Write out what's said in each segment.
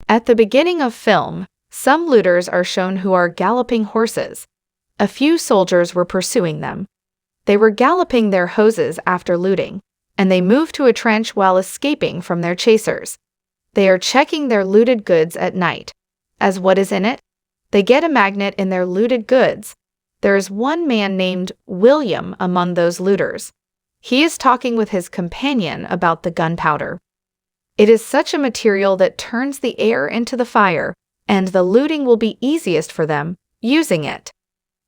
At the beginning of film, some looters are shown who are galloping horses. A few soldiers were pursuing them. They were galloping their horses after looting, and they moved to a trench while escaping from their chasers. They are checking their looted goods at night. As what is in it? They get a magnet in their looted goods. There is one man named William among those looters. He is talking with his companion about the gunpowder. It is such a material that turns the air into the fire, and the looting will be easiest for them using it.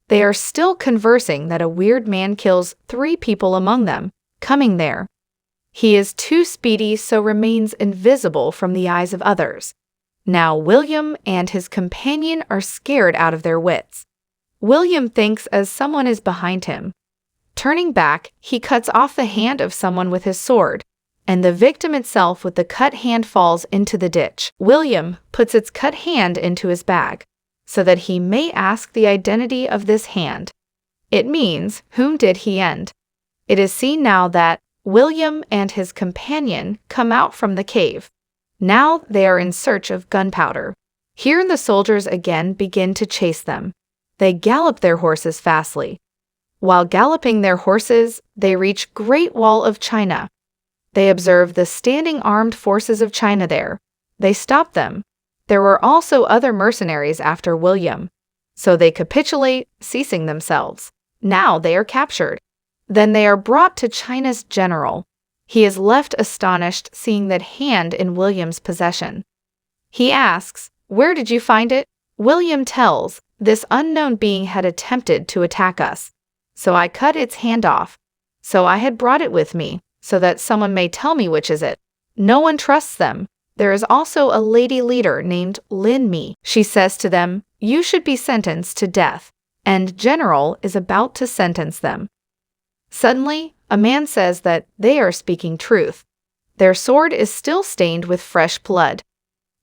They are still conversing that a weird man kills 3 people among them, coming there. He is too speedy, so remains invisible from the eyes of others. Now William and his companion are scared out of their wits. William thinks as someone is behind him. Turning back, he cuts off the hand of someone with his sword, and the victim itself with the cut hand falls into the ditch. William puts its cut hand into his bag, so that he may ask the identity of this hand. It means, whom did he end? It is seen now that William and his companion come out from the cave. Now they are in search of gunpowder. Here the soldiers again begin to chase them. They gallop their horses fastly. While galloping their horses, they reach Great Wall of China. They observe the standing armed forces of China there. They stop them. There were also other mercenaries after William, so they capitulate, ceasing themselves. Now they are captured. Then they are brought to China's general. He is left astonished seeing that hand in William's possession. He asks, "Where did you find it?" William tells, "This unknown being had attempted to attack us. So I cut its hand off. So I had brought it with me, so that someone may tell me which is it." No one trusts them. There is also a lady leader named Lin Mi. She says to them, "You should be sentenced to death," and General is about to sentence them. Suddenly, a man says that they are speaking truth. Their sword is still stained with fresh blood.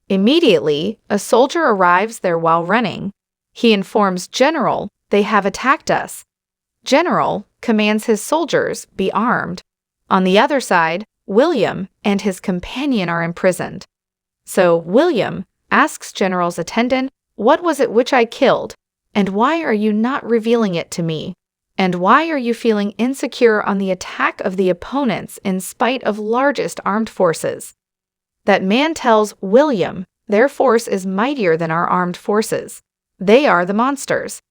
Immediately, a soldier arrives there while running. He informs General, "They have attacked us." General commands his soldiers be armed. On the other side, William and his companion are imprisoned. So William asks General's attendant, "What was it which I killed? And why are you not revealing it to me? And why are you feeling insecure on the attack of the opponents in spite of largest armed forces?" That man tells William, "Their force is mightier than our armed forces. They are the monsters."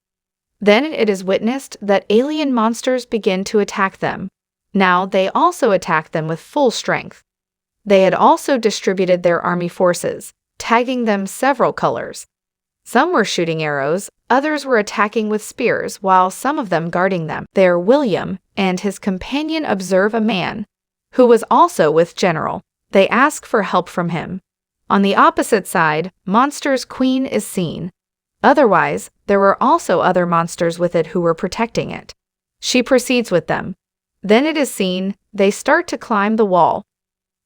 Then it is witnessed that alien monsters begin to attack them. Now they also attack them with full strength. They had also distributed their army forces, tagging them several colors. Some were shooting arrows, others were attacking with spears, while some of them guarding them. There William and his companion observe a man, who was also with General. They ask for help from him. On the opposite side, Monster's queen is seen. Otherwise, there were also other monsters with it who were protecting it. She proceeds with them. Then it is seen, they start to climb the wall.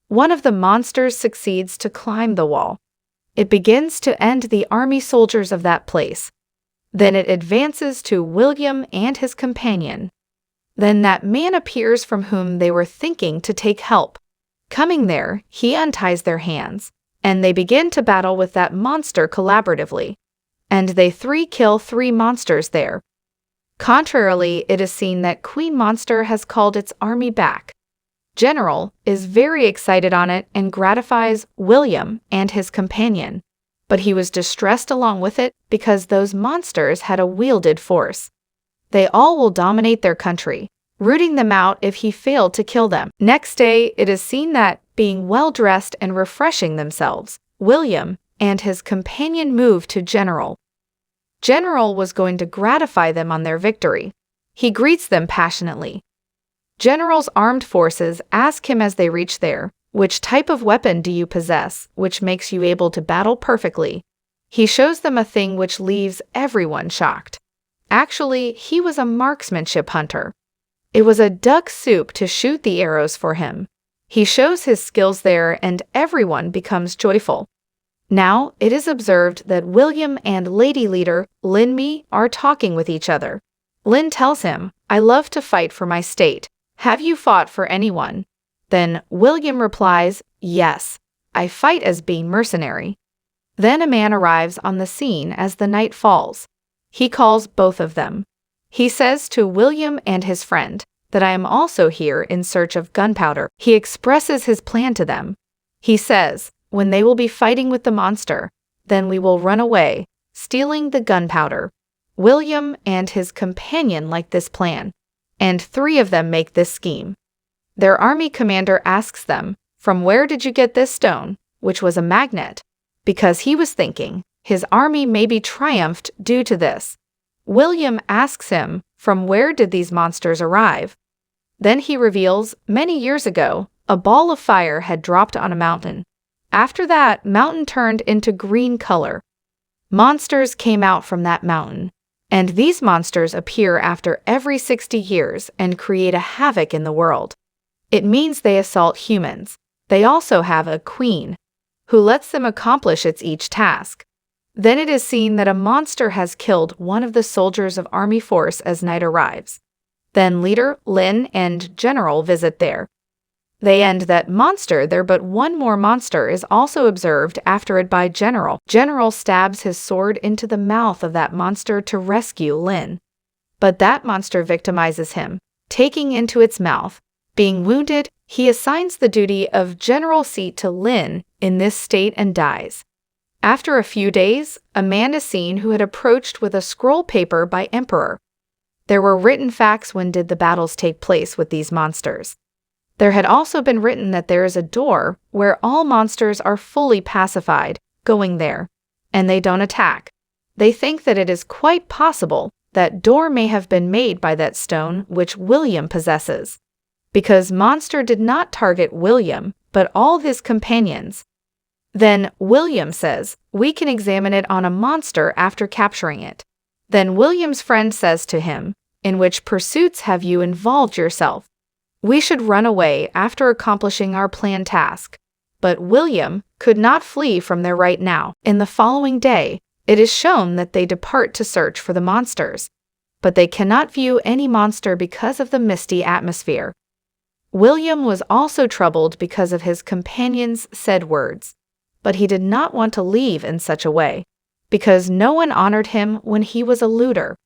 One of the monsters succeeds to climb the wall. It begins to end the army soldiers of that place. Then it advances to William and his companion. Then that man appears from whom they were thinking to take help. Coming there, he unties their hands, and they begin to battle with that monster collaboratively. And they 3 kill 3 monsters there. Contrarily, it is seen that Queen Monster has called its army back. General is very excited on it and gratifies William and his companion, but he was distressed along with it because those monsters had a wielded force. They all will dominate their country, rooting them out if he failed to kill them. Next day, it is seen that, being well-dressed and refreshing themselves, William and his companion moved to General. General was going to gratify them on their victory. He greets them passionately. General's armed forces ask him as they reach there, "Which type of weapon do you possess, which makes you able to battle perfectly?" He shows them a thing which leaves everyone shocked. Actually, he was a marksmanship hunter. It was a duck soup to shoot the arrows for him. He shows his skills there and everyone becomes joyful. Now, it is observed that William and lady leader Lin Mi are talking with each other. Lin tells him, "I love to fight for my state. Have you fought for anyone?" Then William replies, "Yes, I fight as being mercenary." Then a man arrives on the scene as the night falls. He calls both of them. He says to William and his friend that I am also here in search of gunpowder. He expresses his plan to them. He says, when they will be fighting with the monster, then we will run away, stealing the gunpowder. William and his companion like this plan, and 3 of them make this scheme. Their army commander asks them, "From where did you get this stone?" which was a magnet, because he was thinking his army may be triumphed due to this. William asks him, "From where did these monsters arrive?" Then he reveals, many years ago, a ball of fire had dropped on a mountain. After that, mountain turned into green color. Monsters came out from that mountain, and these monsters appear after every 60 years and create a havoc in the world. It means they assault humans. They also have a queen, who lets them accomplish each task. Then it is seen that a monster has killed one of the soldiers of army force as night arrives. Then leader, Lin, and general visit there. They end that monster there, but one more monster is also observed after it by general. General stabs his sword into the mouth of that monster to rescue Lin. But that monster victimizes him, taking into its mouth. Being wounded, he assigns the duty of general seat to Lin in this state and dies. After a few days, a man is seen who had approached with a scroll paper by emperor. There were written facts when did the battles take place with these monsters. There had also been written that there is a door where all monsters are fully pacified, going there, and they don't attack. They think that it is quite possible that door may have been made by that stone which William possesses. Because monster did not target William, but all his companions. Then William says, we can examine it on a monster after capturing it. Then William's friend says to him, in which pursuits have you involved yourself? We should run away after accomplishing our planned task. But William could not flee from there right now. In the following day, it is shown that they depart to search for the monsters. But they cannot view any monster because of the misty atmosphere. William was also troubled because of his companions' said words. But he did not want to leave in such a way, because no one honored him when he was a looter.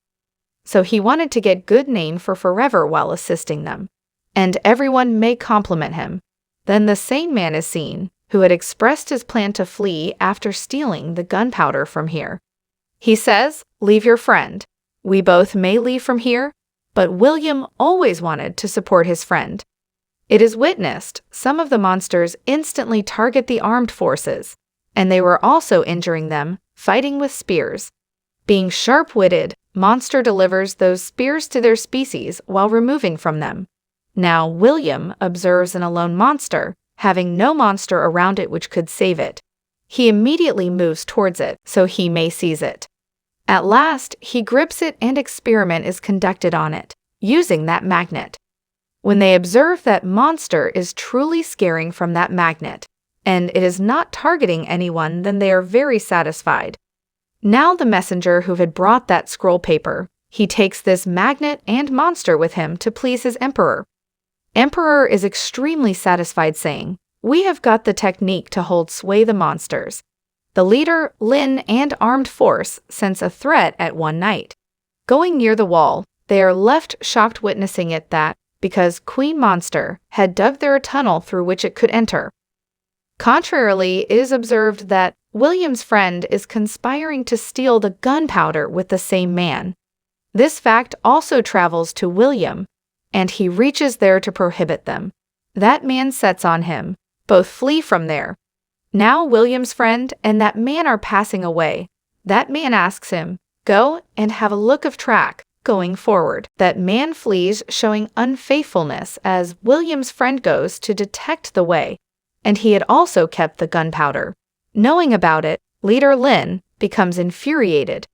So he wanted to get good name for forever while assisting them, and everyone may compliment him. Then the same man is seen, who had expressed his plan to flee after stealing the gunpowder from here. He says, leave your friend. We both may leave from here, but William always wanted to support his friend. It is witnessed, some of the monsters instantly target the armed forces, and they were also injuring them, fighting with spears. Being sharp-witted, monster delivers those spears to their species while removing from them. Now William observes an alone monster, having no monster around it which could save it. He immediately moves towards it, so he may seize it. At last, he grips it and experiment is conducted on it, using that magnet. When they observe that monster is truly scaring from that magnet, and it is not targeting anyone, then they are very satisfied. Now the messenger who had brought that scroll paper, he takes this magnet and monster with him to please his emperor. Emperor is extremely satisfied, saying, we have got the technique to hold sway the monsters. The leader, Lin, and armed force sense a threat at one night. Going near the wall, they are left shocked witnessing it that, because Queen Monster had dug there a tunnel through which it could enter. Contrarily, it is observed that William's friend is conspiring to steal the gunpowder with the same man. This fact also travels to William, and he reaches there to prohibit them. That man sets on him. Both flee from there. Now William's friend and that man are passing away. That man asks him, go and have a look of track. Going forward, that man flees, showing unfaithfulness as William's friend goes to detect the way, and he had also kept the gunpowder. Knowing about it, leader Lin becomes infuriated.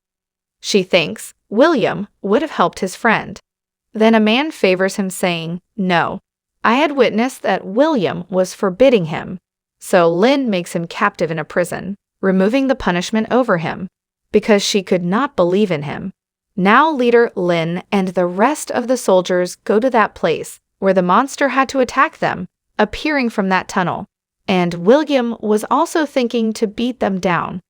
She thinks William would have helped his friend. Then a man favors him, saying, no, I had witnessed that William was forbidding him. So Lin makes him captive in a prison, removing the punishment over him, because she could not believe in him. Now leader Lin and the rest of the soldiers go to that place where the monster had to attack them, appearing from that tunnel, and William was also thinking to beat them down.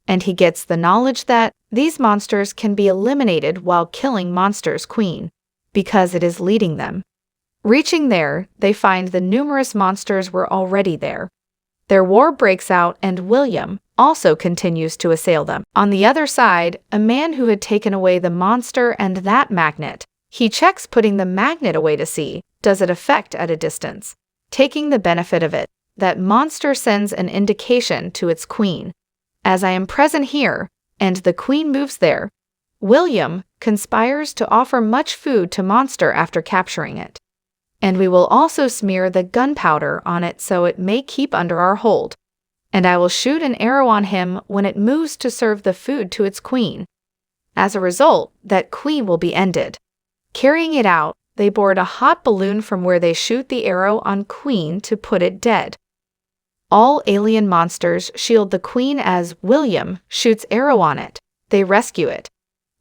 and he gets the knowledge that these monsters can be eliminated while killing Monster's queen, because it is leading them. Reaching there, they find the numerous monsters were already there. Their war breaks out and William also continues to assail them. On the other side, a man who had taken away the monster and that magnet. He checks putting the magnet away to see, does it affect at a distance? Taking the benefit of it, that monster sends an indication to its queen. As I am present here, and the queen moves there, William conspires to offer much food to monster after capturing it. And we will also smear the gunpowder on it so it may keep under our hold. And I will shoot an arrow on him when it moves to serve the food to its queen. As a result, that queen will be ended. Carrying it out, they board a hot balloon from where they shoot the arrow on queen to put it dead. All alien monsters shield the queen as William shoots arrow on it. They rescue it.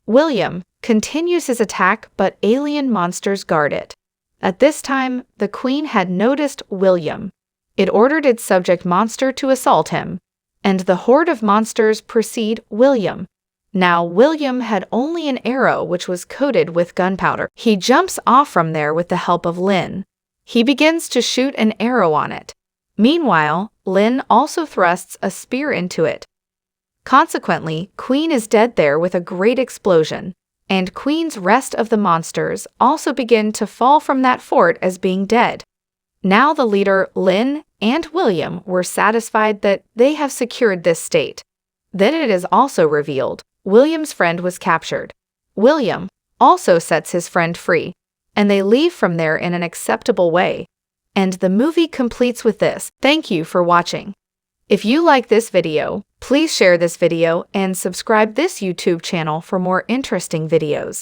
William continues his attack, but alien monsters guard it. At this time, the queen had noticed William. It ordered its subject monster to assault him, and the horde of monsters precede William. Now William had only an arrow which was coated with gunpowder. He jumps off from there with the help of Lynn. He begins to shoot an arrow on it. Meanwhile, Lynn also thrusts a spear into it. Consequently, Queen is dead there with a great explosion, and Queen's rest of the monsters also begin to fall from that fort as being dead. Now the leader, Lynn, and William were satisfied that they have secured this state. Then it is also revealed William's friend was captured. William also sets his friend free, and they leave from there in an acceptable way. And the movie completes with this. Thank you for watching. If you like this video, please share this video and subscribe this YouTube channel for more interesting videos.